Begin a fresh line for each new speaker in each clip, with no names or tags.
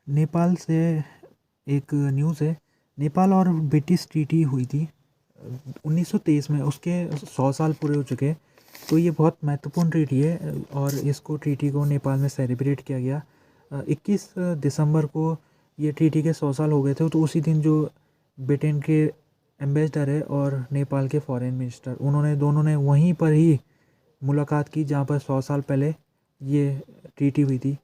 नेपाल से एक न्यूज़ है। नेपाल और ब्रिटिश ट्रीटी हुई थी 1923 में, उसके 100 साल पूरे हो चुके हैं। तो ये बहुत महत्वपूर्ण ट्रीटी है और इसको ट्रीटी को नेपाल में सेलिब्रेट किया गया 21 दिसंबर को। ये ट्रीटी के 100 साल हो गए थे, तो उसी दिन जो ब्रिटेन के एम्बेसडर है और नेपाल के फॉरेन मिनिस्टर, उन्होंने दोनों ने वहीं पर ही मुलाकात की जहाँ पर 100 साल पहले ये ट्रीटी हुई थी।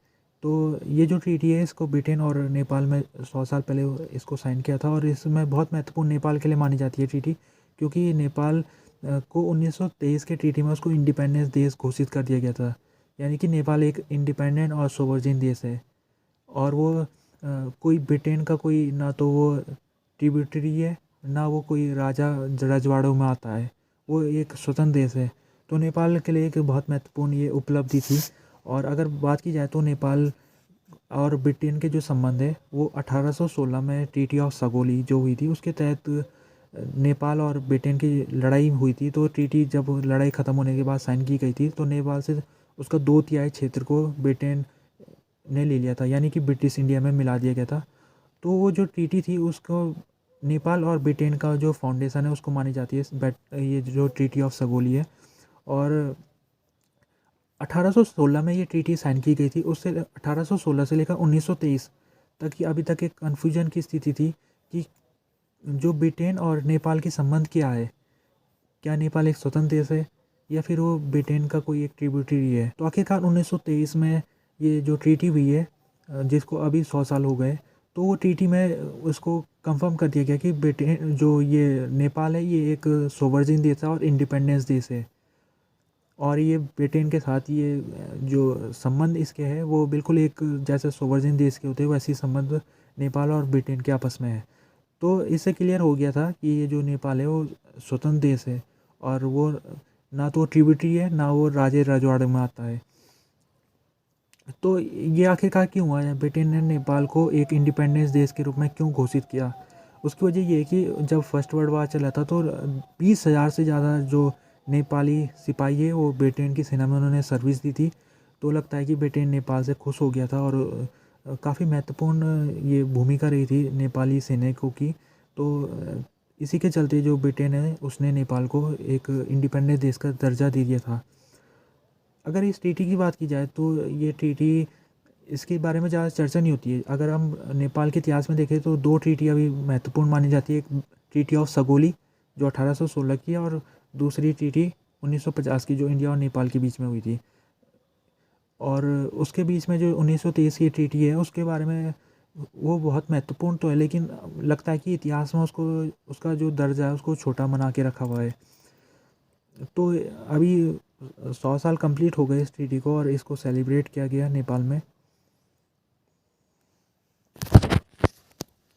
तो ये जो ट्रीटी है इसको ब्रिटेन और नेपाल में 100 साल पहले इसको साइन किया था और इसमें बहुत महत्वपूर्ण नेपाल के लिए मानी जाती है ट्रीटी, क्योंकि नेपाल को 1923 के ट्रीटी में उसको इंडिपेंडेंस देश घोषित कर दिया गया था। यानी कि नेपाल एक इंडिपेंडेंट और सोवरजिन देश है और वो कोई ब्रिटेन का कोई ना तो वो ट्रिब्यूटरी है, ना वो कोई राजा रजवाड़ों में आता है। वो एक स्वतंत्र देश है। तो नेपाल के लिए एक बहुत महत्वपूर्ण ये उपलब्धि थी। और अगर बात की जाए तो नेपाल और ब्रिटेन के जो संबंध है वो 1816 में ट्रीटी ऑफ सगोली जो हुई थी उसके तहत नेपाल और ब्रिटेन की लड़ाई हुई थी। तो ट्रीटी जब लड़ाई ख़त्म होने के बाद साइन की गई थी तो नेपाल से उसका 2/3 क्षेत्र को ब्रिटेन ने ले लिया था, यानी कि ब्रिटिश इंडिया में मिला दिया गया था। तो वो जो ट्रीटी थी उसको नेपाल और ब्रिटेन का जो फाउंडेशन है उसको मानी जाती है ये जो ट्रीटी ऑफ सगोली है। और 1816 में ये ट्रीटी साइन की गई थी। उससे 1816 से लेकर 1923 तक की अभी तक एक कन्फ्यूजन की स्थिति थी कि जो ब्रिटेन और नेपाल के संबंध क्या है, क्या नेपाल एक स्वतंत्र देश है या फिर वो ब्रिटेन का कोई एक ट्रिब्यूटरी है। तो आखिरकार 1923 में ये जो ट्रीटी हुई है जिसको अभी 100 साल हो गए, तो वो ट्रीटी में उसको कंफर्म कर दिया गया कि ब्रिटेन जो ये नेपाल है ये एक सोवरजिन देश है और इंडिपेंडेंस देश है। और ये ब्रिटेन के साथ ये जो संबंध इसके है वो बिल्कुल एक जैसे सोवरजिन देश के होते हैं वैसी संबंध नेपाल और ब्रिटेन के आपस में है। तो इससे क्लियर हो गया था कि ये जो नेपाल है वो स्वतंत्र देश है और वो ना तो ट्रिब्यूटरी है ना वो राजे रजवाड़े में आता है। तो ये आखिरकार क्यों हुआ है, ब्रिटेन ने नेपाल को एक इंडिपेंडेंस देश के रूप में क्यों घोषित किया? उसकी वजह ये है कि जब फर्स्ट वर्ल्ड वार चला था तो 20,000 से ज़्यादा जो नेपाली सिपाही है वो ब्रिटेन की सेना में उन्होंने सर्विस दी थी। तो लगता है कि ब्रिटेन नेपाल से खुश हो गया था और काफ़ी महत्वपूर्ण ये भूमिका रही थी नेपाली सैनिकों की। तो इसी के चलते जो ब्रिटेन है उसने नेपाल को एक इंडिपेंडेंट देश का दर्जा दे दिया था। अगर इस ट्रीटी की बात की जाए तो ये ट्रीटी इसके बारे में ज़्यादा चर्चा नहीं होती है। अगर हम नेपाल के इतिहास में देखें तो 2 ट्रीटी अभी महत्वपूर्ण मानी जाती है। एक ट्रीटी ऑफ सगोली जो 1816 की है और दूसरी ट्रीटी 1950 की जो इंडिया और नेपाल के बीच में हुई थी। और उसके बीच में जो 1923 की ट्रीटी है उसके बारे में वो बहुत महत्वपूर्ण तो है, लेकिन लगता है कि इतिहास में उसको उसका जो दर्जा है उसको छोटा बना के रखा हुआ है। तो अभी 100 साल कंप्लीट हो गए इस ट्रीटी को और इसको सेलिब्रेट किया गया नेपाल में।